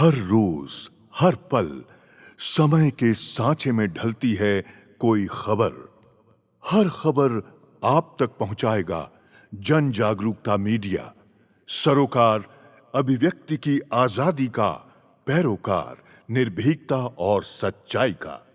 हर रोज, हर पल समय के सांचे में ढलती है कोई खबर। हर खबर आप तक पहुंचाएगा जन जागरूकता मीडिया, सरोकार अभिव्यक्ति की आजादी का, पैरोकार निर्भीकता और सच्चाई का।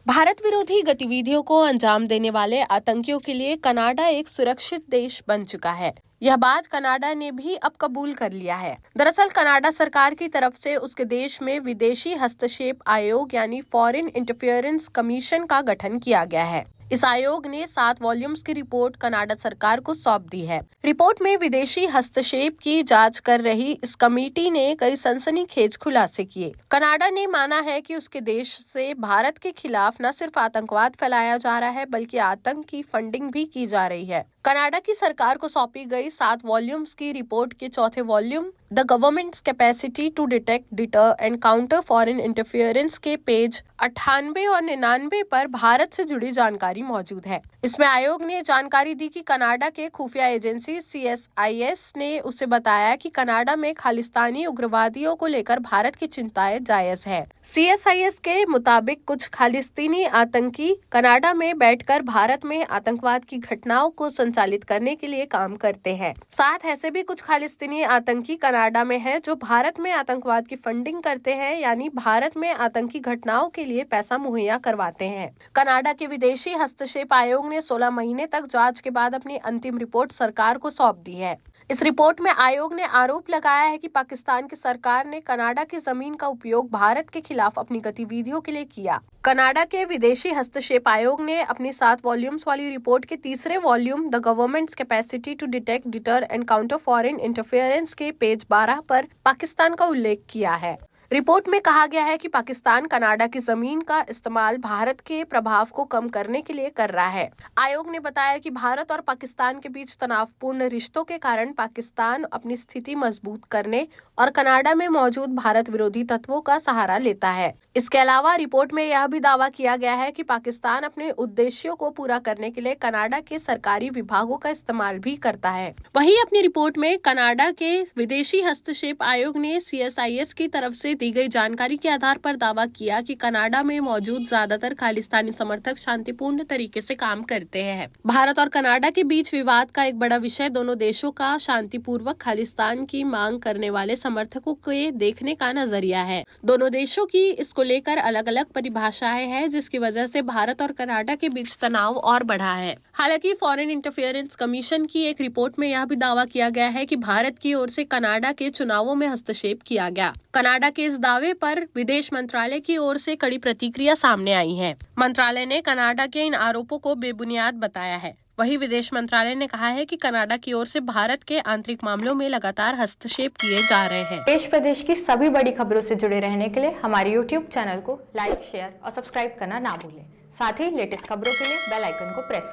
भारत विरोधी गतिविधियों को अंजाम देने वाले आतंकियों के लिए कनाडा एक सुरक्षित देश बन चुका है। यह बात कनाडा ने भी अब कबूल कर लिया है। दरअसल कनाडा सरकार की तरफ से उसके देश में विदेशी हस्तक्षेप आयोग यानी फॉरेन इंटरफेरेंस कमीशन का गठन किया गया है। इस आयोग ने 7 वॉल्यूम्स की रिपोर्ट कनाडा सरकार को सौंप दी है। रिपोर्ट में विदेशी हस्तक्षेप की जांच कर रही इस कमेटी ने कई सनसनीखेज खुलासे किए। कनाडा ने माना है कि उसके देश से भारत के खिलाफ न सिर्फ आतंकवाद फैलाया जा रहा है बल्कि आतंक की फंडिंग भी की जा रही है। कनाडा की सरकार को सौंपी गई 7 वॉल्यूम्स की रिपोर्ट के चौथे volume the government's capacity to detect, deter and counter foreign interference के पेज 98 और 99 पर भारत से जुड़ी जानकारी मौजूद है। इसमें आयोग ने जानकारी दी कि कनाडा के खुफिया एजेंसी CSIS ने उसे बताया कि कनाडा में खालिस्तानी उग्रवादियों को लेकर भारत की चिंताएं जायज है। CSIS के मुताबिक कुछ खालिस्तानी आतंकी कनाडा में बैठकर भारत में आतंकवाद की घटनाओं को संचालित करने के लिए काम करते हैं। साथ ऐसे भी कुछ खालिस्तानी आतंकी कनाडा में हैं जो भारत में आतंकवाद की फंडिंग करते हैं, यानी भारत में आतंकी घटनाओं के लिए पैसा मुहैया करवाते हैं। कनाडा के विदेशी हस्तक्षेप आयोग ने 16 महीने तक जांच के बाद अपनी अंतिम रिपोर्ट सरकार को सौंप दी है। इस रिपोर्ट में आयोग ने आरोप लगाया है कि पाकिस्तान की सरकार ने कनाडा की जमीन का उपयोग भारत के खिलाफ अपनी गतिविधियों के लिए किया। कनाडा के विदेशी हस्तक्षेप आयोग ने अपनी 7 वॉल्यूम्स वाली रिपोर्ट के तीसरे volume the government's capacity to detect, deter and counter foreign interference के पेज 12 पर पाकिस्तान का उल्लेख किया है। रिपोर्ट में कहा गया है कि पाकिस्तान कनाडा की जमीन का इस्तेमाल भारत के प्रभाव को कम करने के लिए कर रहा है। आयोग ने बताया कि भारत और पाकिस्तान के बीच तनावपूर्ण रिश्तों के कारण पाकिस्तान अपनी स्थिति मजबूत करने और कनाडा में मौजूद भारत विरोधी तत्वों का सहारा लेता है। इसके अलावा रिपोर्ट में यह भी दावा किया गया है कि पाकिस्तान अपने उद्देश्यों को पूरा करने के लिए कनाडा के सरकारी विभागों का इस्तेमाल भी करता है। वहीं अपनी रिपोर्ट में कनाडा के विदेशी हस्तक्षेप आयोग ने CSIS की तरफ से दी गई जानकारी के आधार पर दावा किया कि कनाडा में मौजूद ज्यादातर खालिस्तानी समर्थक शांतिपूर्ण तरीके से काम करते हैं। भारत और कनाडा के बीच विवाद का एक बड़ा विषय दोनों देशों का शांतिपूर्वक खालिस्तान की मांग करने वाले समर्थकों के देखने का नजरिया है। दोनों देशों की इसको लेकर अलग अलग परिभाषाएं हैं, जिसकी वजह से भारत और कनाडा के बीच तनाव और बढ़ा है। हालांकि फॉरेन इंटरफेरेंस कमीशन की एक रिपोर्ट में यह भी दावा किया गया है कि भारत की ओर से कनाडा के चुनावों में हस्तक्षेप किया गया। कनाडा के इस दावे पर विदेश मंत्रालय की ओर से कड़ी प्रतिक्रिया सामने आई है। मंत्रालय ने कनाडा के इन आरोपों को बेबुनियाद बताया है। वहीं विदेश मंत्रालय ने कहा है कि कनाडा की ओर से भारत के आंतरिक मामलों में लगातार हस्तक्षेप किए जा रहे हैं। देश प्रदेश की सभी बड़ी खबरों से जुड़े रहने के लिए हमारे YouTube चैनल को लाइक, शेयर और सब्सक्राइब करना ना भूलें। साथ ही लेटेस्ट खबरों के लिए बेल आइकन को प्रेस